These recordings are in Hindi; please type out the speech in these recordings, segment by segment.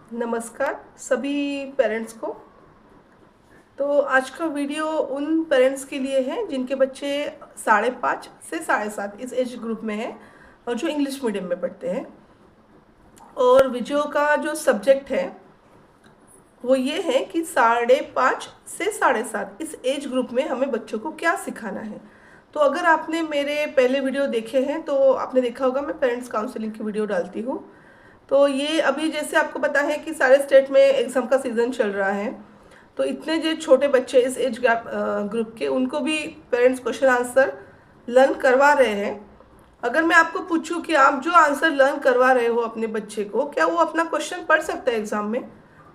नमस्कार सभी पेरेंट्स को। तो आज का वीडियो उन पेरेंट्स के लिए है जिनके बच्चे 5.5 से 7.5 इस एज ग्रुप में हैं और जो इंग्लिश मीडियम में पढ़ते हैं। और वीडियो का जो सब्जेक्ट है वो ये है कि 5.5 से 7.5 इस एज ग्रुप में हमें बच्चों को क्या सिखाना है। तो अगर आपने मेरे पहले वीडियो देखे हैं तो आपने देखा होगा मैं पेरेंट्स काउंसलिंग की वीडियो डालती हूँ। तो ये अभी जैसे आपको पता है कि सारे स्टेट में एग्ज़ाम का सीज़न चल रहा है, तो इतने जो छोटे बच्चे इस एज गैप ग्रुप के उनको भी पेरेंट्स क्वेश्चन आंसर लर्न करवा रहे हैं। अगर मैं आपको पूछूं कि आप जो आंसर लर्न करवा रहे हो अपने बच्चे को, क्या वो अपना क्वेश्चन पढ़ सकता है एग्ज़ाम में?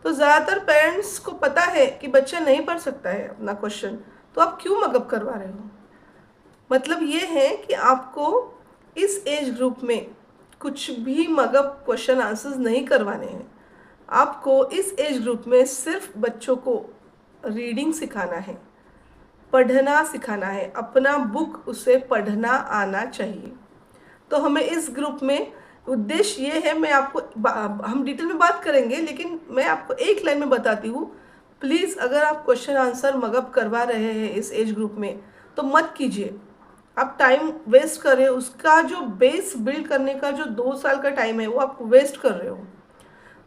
तो ज़्यादातर पेरेंट्स को पता है कि बच्चा नहीं पढ़ सकता है अपना क्वेश्चन, तो आप क्यों मगअप करवा रहे हो? मतलब ये है कि आपको इस एज ग्रुप में कुछ भी मगअप क्वेश्चन आंसर्स नहीं करवाने हैं। आपको इस एज ग्रुप में सिर्फ बच्चों को रीडिंग सिखाना है, पढ़ना सिखाना है, अपना बुक उसे पढ़ना आना चाहिए। तो हमें इस ग्रुप में उद्देश्य ये है, मैं आपको हम डिटेल में बात करेंगे, लेकिन मैं आपको एक लाइन में बताती हूँ। प्लीज़ अगर आप क्वेश्चन आंसर मगअप करवा रहे हैं इस एज ग्रुप में तो मत कीजिए। आप टाइम वेस्ट कर रहे हो, उसका जो बेस बिल्ड करने का जो 2 साल का टाइम है वो आप वेस्ट कर रहे हो।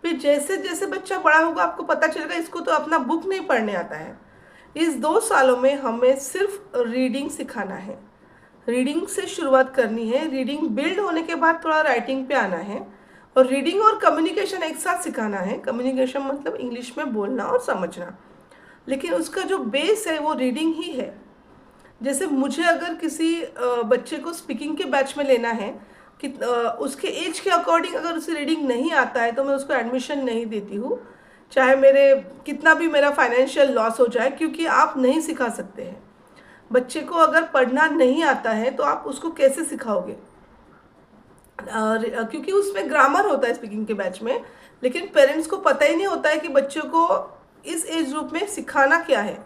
फिर जैसे जैसे बच्चा बड़ा होगा आपको पता चलेगा इसको तो अपना बुक नहीं पढ़ने आता है। इस 2 सालों में हमें सिर्फ रीडिंग सिखाना है, रीडिंग से शुरुआत करनी है। रीडिंग बिल्ड होने के बाद थोड़ा राइटिंग पे आना है, और रीडिंग और कम्युनिकेशन एक साथ सिखाना है। कम्युनिकेशन मतलब इंग्लिश में बोलना और समझना, लेकिन उसका जो बेस है वो रीडिंग ही है। जैसे मुझे अगर किसी बच्चे को स्पीकिंग के बैच में लेना है कि उसके एज के अकॉर्डिंग अगर उसे रीडिंग नहीं आता है तो मैं उसको एडमिशन नहीं देती हूँ, चाहे मेरे कितना भी मेरा फाइनेंशियल लॉस हो जाए, क्योंकि आप नहीं सिखा सकते हैं। बच्चे को अगर पढ़ना नहीं आता है तो आप उसको कैसे सिखाओगे? क्योंकि उसमें ग्रामर होता है स्पीकिंग के बैच में, लेकिन पेरेंट्स को पता ही नहीं होता है कि बच्चों को इस एज ग्रुप में सिखाना क्या है।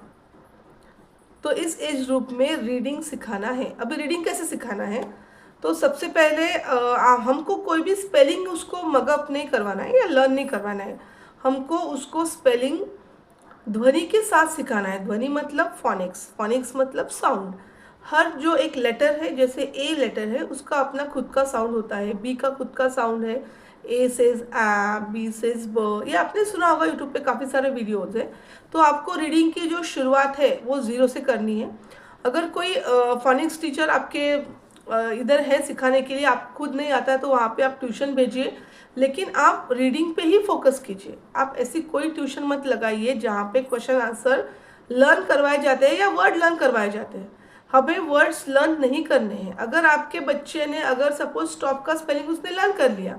तो इस एज ग्रुप में रीडिंग सिखाना है। अभी रीडिंग कैसे सिखाना है? तो सबसे पहले हमको कोई भी स्पेलिंग उसको मगअप नहीं करवाना है या लर्न नहीं करवाना है। हमको उसको स्पेलिंग ध्वनि के साथ सिखाना है। ध्वनि मतलब फोनिक्स, फोनिक्स मतलब साउंड। हर जो एक लेटर है, जैसे ए लेटर है, उसका अपना खुद का साउंड होता है, बी का खुद का साउंड है, ए सेज आ, बी सेज ब। ये आपने सुना होगा, यूट्यूब पे काफ़ी सारे वीडियोज़ हैं। तो आपको रीडिंग की जो शुरुआत है वो ज़ीरो से करनी है। अगर कोई फोनिक्स टीचर आपके इधर है सिखाने के लिए, आप खुद नहीं आता है तो वहाँ पे आप ट्यूशन भेजिए, लेकिन आप रीडिंग पे ही फोकस कीजिए। आप ऐसी कोई ट्यूशन मत लगाइए जहाँ पे क्वेश्चन आंसर लर्न करवाए जाते हैं या वर्ड लर्न करवाए जाते हैं। हमें वर्ड्स लर्न नहीं करने हैं। अगर आपके बच्चे ने अगर सपोज स्टॉप का स्पेलिंग उसने लर्न कर लिया,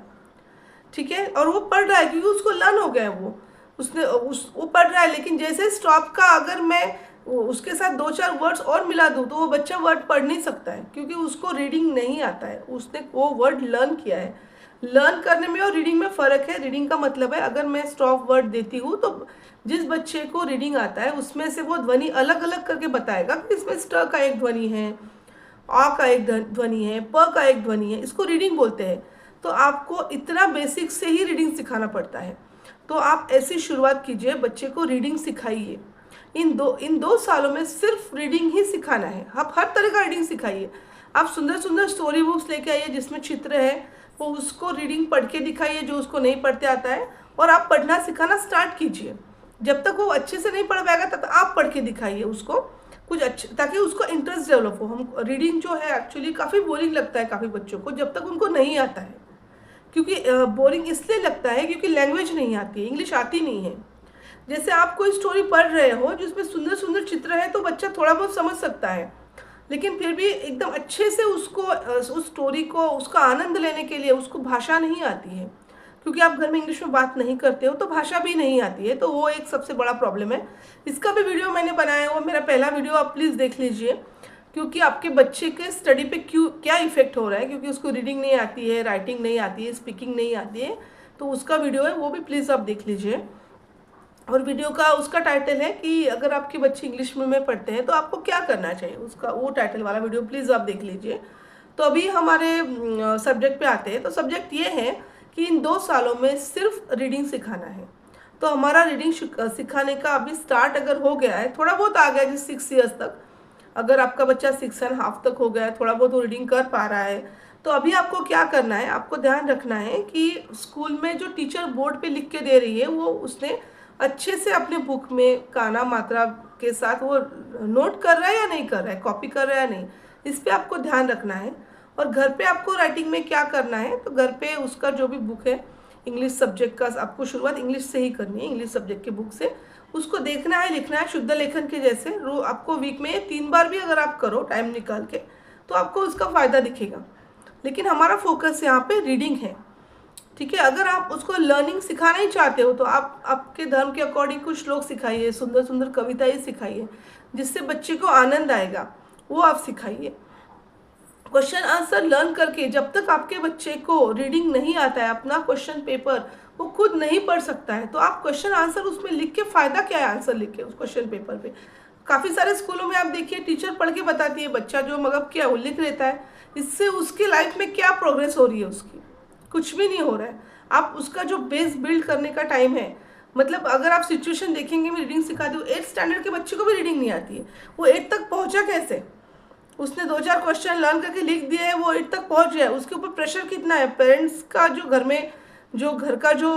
ठीक है, और वो पढ़ रहा है क्योंकि उसको लर्न हो गया है, वो पढ़ रहा है, लेकिन जैसे स्टॉप का अगर मैं उसके साथ 2-4 वर्ड्स और मिला दूँ तो वो बच्चा वर्ड पढ़ नहीं सकता है, क्योंकि उसको रीडिंग नहीं आता है, उसने वो वर्ड लर्न किया है। लर्न करने में और रीडिंग में फ़र्क है। रीडिंग का मतलब है अगर मैं स्टॉप वर्ड देती हूँ तो जिस बच्चे को रीडिंग आता है उसमें से वो ध्वनि अलग अलग करके बताएगा कि इसमें स्ट का एक ध्वनि है, आ का एक ध्वनि है, प का एक ध्वनि है, इसको रीडिंग बोलते हैं। तो आपको इतना बेसिक से ही रीडिंग सिखाना पड़ता है। तो आप ऐसी शुरुआत कीजिए, बच्चे को रीडिंग सिखाइए। इन दो सालों में सिर्फ रीडिंग ही सिखाना है। आप हर तरह का रीडिंग सिखाइए। आप सुंदर सुंदर स्टोरी बुक्स लेके आइए जिसमें चित्र है, वो उसको रीडिंग पढ़ के दिखाइए जो उसको नहीं पढ़ते आता है, और आप पढ़ना सिखाना स्टार्ट कीजिए। जब तक वो अच्छे से नहीं पढ़ पाएगा तब तक आप पढ़ के दिखाइए उसको कुछ अच्छे, ताकि उसको इंटरेस्ट डेवलप हो। हम रीडिंग जो है एक्चुअली काफ़ी बोरिंग लगता है काफ़ी बच्चों को जब तक उनको नहीं आता है, क्योंकि बोरिंग इसलिए लगता है क्योंकि लैंग्वेज नहीं आती है, इंग्लिश आती नहीं है। जैसे आप कोई स्टोरी पढ़ रहे हो जिसमें सुंदर सुंदर चित्र है तो बच्चा थोड़ा बहुत समझ सकता है, लेकिन फिर भी एकदम अच्छे से उसको उस स्टोरी को उसका आनंद लेने के लिए उसको भाषा नहीं आती है, क्योंकि आप घर में इंग्लिश में बात नहीं करते हो तो भाषा भी नहीं आती है। तो वो एक सबसे बड़ा प्रॉब्लम है। इसका भी वीडियो मैंने बनाया है, वो मेरा पहला वीडियो, आप प्लीज़ देख लीजिए, क्योंकि आपके बच्चे के स्टडी पे क्या इफेक्ट हो रहा है, क्योंकि उसको रीडिंग नहीं आती है, राइटिंग नहीं आती है, स्पीकिंग नहीं आती है। तो उसका वीडियो है, वो भी प्लीज़ आप देख लीजिए। और वीडियो का उसका टाइटल है कि अगर आपके बच्चे इंग्लिश में पढ़ते हैं तो आपको क्या करना चाहिए, उसका वो टाइटल वाला वीडियो प्लीज़ आप देख लीजिए। तो अभी हमारे सब्जेक्ट पे आते हैं। तो सब्जेक्ट ये है कि इन 2 सालों में सिर्फ रीडिंग सिखाना है। तो हमारा रीडिंग सिखाने का अभी स्टार्ट अगर हो गया है, थोड़ा बहुत आ गया है 6 ईयर्स तक, अगर आपका बच्चा 6.5 तक हो गया है, थोड़ा बहुत वो रीडिंग कर पा रहा है, तो अभी आपको क्या करना है, आपको ध्यान रखना है कि स्कूल में जो टीचर बोर्ड पे लिख के दे रही है वो उसने अच्छे से अपने बुक में काना मात्रा के साथ वो नोट कर रहा है या नहीं कर रहा है, कॉपी कर रहा है या नहीं, इस पर आपको ध्यान रखना है। और घर पे आपको राइटिंग में क्या करना है, तो घर पे उसका जो भी बुक है इंग्लिश सब्जेक्ट का, आपको शुरुआत इंग्लिश से ही करनी है, इंग्लिश सब्जेक्ट के बुक से उसको देखना है, लिखना है शुद्ध लेखन के जैसे। आपको वीक में 3 बार भी अगर आप करो टाइम निकाल के तो आपको उसका फ़ायदा दिखेगा। लेकिन हमारा फोकस यहाँ पे रीडिंग है, ठीक है। अगर आप उसको लर्निंग सिखाना ही चाहते हो तो आप आपके धर्म के अकॉर्डिंग कुछ श्लोक सिखाइए, सुंदर सुंदर कविताएं सिखाइए, जिससे बच्चे को आनंद आएगा, वो आप सिखाइए। क्वेश्चन आंसर लर्न करके जब तक आपके बच्चे को रीडिंग नहीं आता है, अपना क्वेश्चन पेपर वो खुद नहीं पढ़ सकता है, तो आप क्वेश्चन आंसर उसमें लिख के फ़ायदा क्या है, आंसर लिख के उस क्वेश्चन पेपर पे। काफ़ी सारे स्कूलों में आप देखिए टीचर पढ़ के बताती है, बच्चा जो मगब किया वो लिख लेता है, इससे उसके लाइफ में क्या प्रोग्रेस हो रही है, उसकी कुछ भी नहीं हो रहा है। आप उसका जो बेस बिल्ड करने का टाइम है, मतलब अगर आप सिचुएशन देखेंगे, मैं रीडिंग सिखाती हूँ, 8th स्टैंडर्ड के बच्चे को भी रीडिंग नहीं आती है, वो 8 तक पहुँचा कैसे, उसने 2-4 क्वेश्चन लर्न करके लिख दिए है, वो 8 तक पहुँच गया, उसके ऊपर प्रेशर कितना है, पेरेंट्स का जो घर में जो घर का जो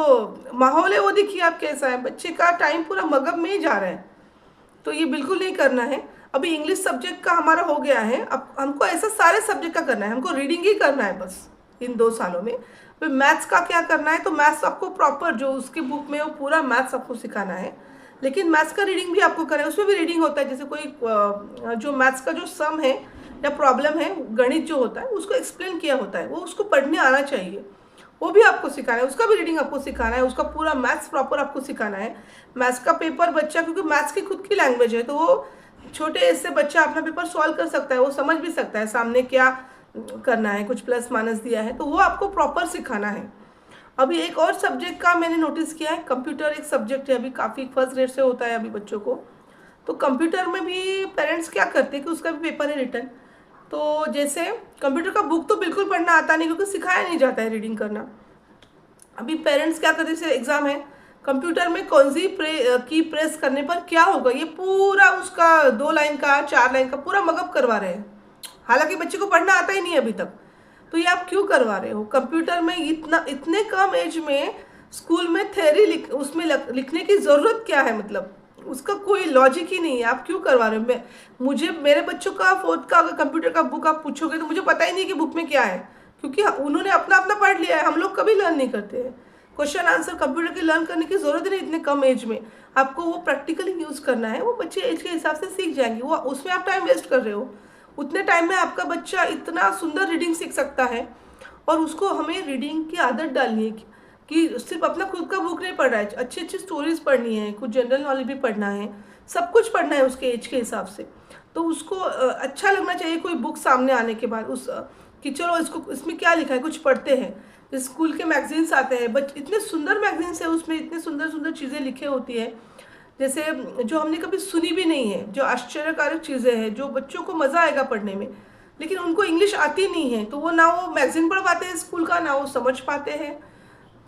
माहौल है वो देखिए आप कैसा है, बच्चे का टाइम पूरा मगब में ही जा रहा है। तो ये बिल्कुल नहीं करना है। अभी इंग्लिश सब्जेक्ट का हमारा हो गया है, अब हमको ऐसा सारे सब्जेक्ट का करना है, हमको रीडिंग ही करना है बस इन 2 सालों में। फिर मैथ्स का क्या करना है, तो मैथ्स आपको प्रॉपर जो उसकी बुक में वो पूरा मैथ्स आपको सिखाना है, लेकिन मैथ्स का रीडिंग भी आपको करना है, उसमें भी रीडिंग होता है। जैसे कोई जो मैथ्स का जो सम है या प्रॉब्लम है, गणित जो होता है उसको एक्सप्लेन किया होता है, वो उसको पढ़ने आना चाहिए, वो भी आपको सिखाना है, उसका भी रीडिंग आपको सिखाना है, उसका पूरा मैथ्स प्रॉपर आपको सिखाना है। मैथ्स का पेपर बच्चा, क्योंकि मैथ्स की खुद की लैंग्वेज है, तो वो छोटे एज से बच्चा अपना पेपर सॉल्व कर सकता है, वो समझ भी सकता है सामने क्या करना है, कुछ प्लस माइनस दिया है, तो वो आपको प्रॉपर सिखाना है। अभी एक और सब्जेक्ट का मैंने नोटिस किया है, कंप्यूटर एक सब्जेक्ट है, अभी काफ़ी फर्स्ट ग्रेड से होता है अभी बच्चों को, तो कंप्यूटर में भी पेरेंट्स क्या करते हैं कि उसका भी पेपर है रिटर्न, तो जैसे कंप्यूटर का बुक तो बिल्कुल पढ़ना आता नहीं, क्योंकि सिखाया नहीं जाता है रीडिंग करना। अभी पेरेंट्स क्या करते हैं, जैसे एग्जाम है, कंप्यूटर में कौन सी की प्रेस करने पर क्या होगा, ये पूरा उसका 2 लाइन का 4 लाइन का पूरा मगअप करवा रहे हैं, हालांकि बच्चे को पढ़ना आता ही नहीं अभी तक। तो ये आप क्यों करवा रहे हो, कंप्यूटर में इतने कम एज में स्कूल में थ्योरी उसमें लिखने की ज़रूरत क्या है, मतलब उसका कोई लॉजिक ही नहीं है, आप क्यों करवा रहे हो। मुझे मेरे बच्चों का 4th का अगर कंप्यूटर का बुक आप पूछोगे तो मुझे पता ही नहीं कि बुक में क्या है, क्योंकि उन्होंने अपना अपना पढ़ लिया है, हम लोग कभी लर्न नहीं करते हैं। क्वेश्चन आंसर कंप्यूटर की लर्न करने की ज़रूरत नहीं, इतने कम एज में आपको वो प्रैक्टिकली यूज़ करना है, वो बच्चे एज के हिसाब से सीख जाएंगे, वो उसमें आप टाइम वेस्ट कर रहे हो। उतने टाइम में आपका बच्चा इतना सुंदर रीडिंग सीख सकता है, और उसको हमें रीडिंग की आदत डालनी है कि सिर्फ अपना खुद का बुक नहीं पढ़ रहा है, अच्छी अच्छी स्टोरीज पढ़नी है, कुछ जनरल नॉलेज भी पढ़ना है, सब कुछ पढ़ना है उसके एज के हिसाब से। तो उसको अच्छा लगना चाहिए कोई बुक सामने आने के बाद उस कि चलो इसमें क्या लिखा है, कुछ पढ़ते हैं। स्कूल के मैगजीन्स आते हैं, बट इतने सुंदर मैगजीन्स है, उसमें इतने सुंदर सुंदर चीज़ें लिखे होती है, जैसे जो हमने कभी सुनी भी नहीं है, जो आश्चर्यकारक चीज़ें हैं, जो बच्चों को मज़ा आएगा पढ़ने में, लेकिन उनको इंग्लिश आती नहीं है, तो वो ना वो मैगजीन पढ़ पाते हैं स्कूल का, ना वो समझ पाते हैं,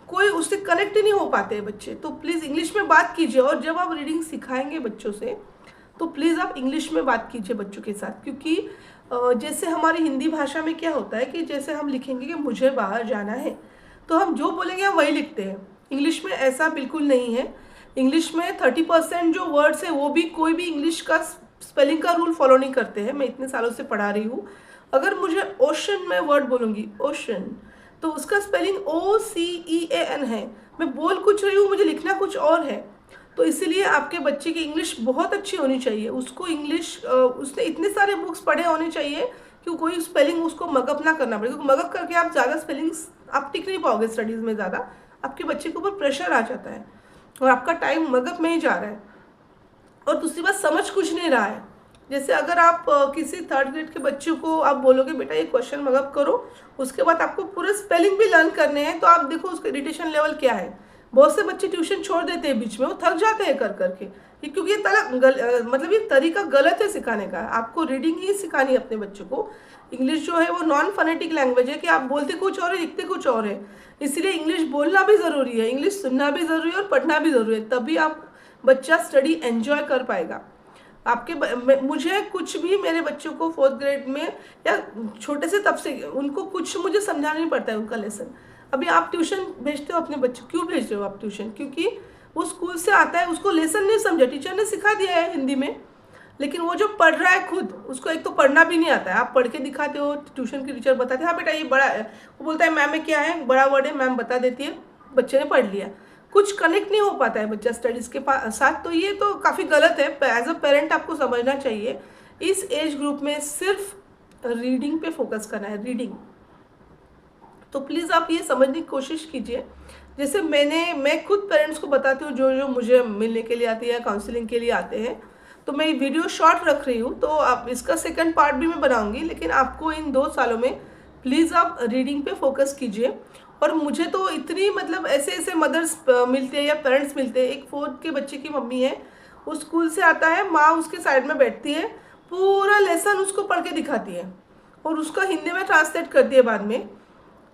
कोई उससे कनेक्ट ही नहीं हो पाते हैं बच्चे। तो प्लीज़ इंग्लिश में बात कीजिए, और जब आप रीडिंग सिखाएंगे बच्चों से तो प्लीज़ आप इंग्लिश में बात कीजिए बच्चों के साथ, क्योंकि जैसे हमारी हिंदी भाषा में क्या होता है कि जैसे हम लिखेंगे कि मुझे बाहर जाना है, तो हम जो बोलेंगे हम वही लिखते हैं। इंग्लिश में ऐसा बिल्कुल नहीं है। इंग्लिश में 30% जो वर्ड्स है वो भी कोई भी इंग्लिश का स्पेलिंग का रूल फॉलो नहीं करते हैं। मैं इतने सालों से पढ़ा रही हूँ, अगर मुझे ओशन में वर्ड बोलूँगी ओशन, तो उसका स्पेलिंग OCEAN है, मैं बोल कुछ रही हूँ, मुझे लिखना कुछ और है। तो इसीलिए आपके बच्चे की इंग्लिश बहुत अच्छी होनी चाहिए, उसको इंग्लिश उसने इतने सारे बुक्स पढ़े होने चाहिए कि कोई स्पेलिंग उसको मगअप ना करना पड़े, क्योंकि मगअप करके आप ज़्यादा स्पेलिंग्स आप टिक नहीं पाओगे स्टडीज़ में, ज़्यादा आपके बच्चे के ऊपर प्रेशर आ जाता है और आपका टाइम मगअप में ही जा रहा है। और दूसरी बात, समझ कुछ नहीं रहा है। जैसे अगर आप किसी 3rd ग्रेड के बच्चे को आप बोलोगे बेटा ये क्वेश्चन मगअप करो, उसके बाद आपको पूरे स्पेलिंग भी लर्न करने हैं, तो आप देखो उसका इरिटेशन लेवल क्या है। बहुत से बच्चे ट्यूशन छोड़ देते हैं बीच में, वो थक जाते हैं कर करके, क्योंकि ये मतलब ये तरीका गलत है सिखाने का। आपको रीडिंग ही सिखानी है अपने बच्चों को, इंग्लिश जो है वो नॉन फोनेटिक लैंग्वेज है कि आप बोलते कुछ और है, लिखते कुछ और है। इसलिए इंग्लिश बोलना भी ज़रूरी है, इंग्लिश सुनना भी ज़रूरी है और पढ़ना भी ज़रूरी है, तभी आप बच्चा स्टडी एंजॉय कर पाएगा। मुझे कुछ भी मेरे बच्चों को 4th ग्रेड में या छोटे से तब से उनको कुछ मुझे समझाना नहीं पड़ता है उनका लेसन। अभी आप ट्यूशन भेजते हो अपने बच्चों, क्यों भेज रहे हो आप ट्यूशन? क्योंकि वो स्कूल से आता है, उसको लेसन नहीं समझा, टीचर ने सिखा दिया है हिंदी में, लेकिन वो जो पढ़ रहा है खुद, उसको एक तो पढ़ना भी नहीं आता है। आप पढ़ के दिखाते हो, ट्यूशन की टीचर बताते हैं हाँ बेटा ये बड़ा है, वो बोलता है मैम में क्या है, बड़ा वर्ड है, मैम बता देती है, बच्चे ने पढ़ लिया। कुछ कनेक्ट नहीं हो पाता है बच्चा स्टडीज़ के साथ, तो ये तो काफ़ी गलत है। एज अ पेरेंट आपको समझना चाहिए इस एज ग्रुप में सिर्फ रीडिंग पे फोकस करना है, रीडिंग। तो प्लीज़ आप ये समझने की कोशिश कीजिए। जैसे मैं खुद पेरेंट्स को बताती हूँ जो मुझे मिलने के लिए आते हैं या काउंसलिंग के लिए आते हैं, तो मैं ये वीडियो शॉर्ट रख रही हूँ, तो आप इसका सेकंड पार्ट भी मैं बनाऊँगी, लेकिन आपको इन 2 सालों में प्लीज़ आप रीडिंग पे फोकस कीजिए। और मुझे तो इतनी मतलब ऐसे मदर्स मिलते हैं या पेरेंट्स मिलते हैं। एक 4th के बच्चे की मम्मी है, वो स्कूल से आता है, माँ उसके साइड में बैठती है, पूरा लेसन उसको पढ़ के दिखाती है और उसका हिंदी में ट्रांसलेट करती है बाद में।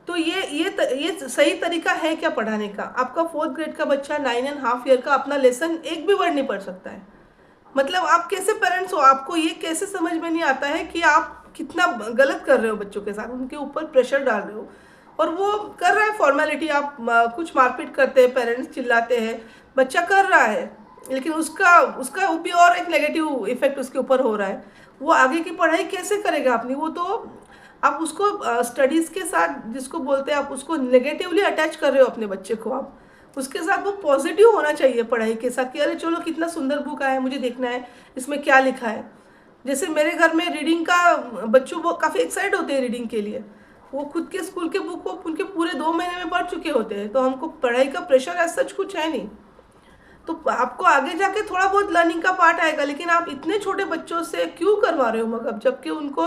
तो ये सही तरीका है क्या पढ़ाने का? आपका 4th ग्रेड का बच्चा 9.5 ईयर का अपना लेसन एक भी वर्ड नहीं पढ़ सकता है। मतलब आप कैसे पेरेंट्स हो? आपको ये कैसे समझ में नहीं आता है कि आप कितना गलत कर रहे हो बच्चों के साथ, उनके ऊपर प्रेशर डाल रहे हो और वो कर रहा है फॉर्मेलिटी। आप कुछ मारपीट करते हैं, पेरेंट्स चिल्लाते हैं, बच्चा कर रहा है, लेकिन उसका भी और एक नेगेटिव इफेक्ट उसके ऊपर हो रहा है। वो आगे की पढ़ाई कैसे करेगा अपनी? वो तो आप उसको स्टडीज़ के साथ, जिसको बोलते हैं, आप उसको नेगेटिवली अटैच कर रहे हो अपने बच्चे को। आप उसके साथ वो पॉजिटिव होना चाहिए पढ़ाई के साथ कि अरे चलो कितना सुंदर बुक आया है, मुझे देखना है इसमें क्या लिखा है। जैसे मेरे घर में रीडिंग का बच्चों वो काफ़ी एक्साइट होते हैं रीडिंग के लिए, वो खुद के स्कूल के बुक को उनके पूरे 2 महीने में पढ़ चुके होते हैं, तो हमको पढ़ाई का प्रेशर एज सच कुछ है नहीं। तो आपको आगे जाके थोड़ा बहुत लर्निंग का पार्ट आएगा, लेकिन आप इतने छोटे बच्चों से क्यों करवा रहे हो मगर, जबकि उनको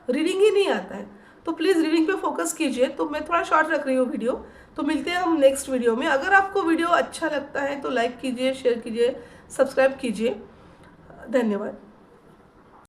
रीडिंग ही नहीं आता है। तो प्लीज़ रीडिंग पे फोकस कीजिए। तो मैं थोड़ा शॉर्ट रख रही हूँ वीडियो, तो मिलते हैं हम नेक्स्ट वीडियो में। अगर आपको वीडियो अच्छा लगता है तो लाइक कीजिए, शेयर कीजिए, सब्सक्राइब कीजिए। धन्यवाद।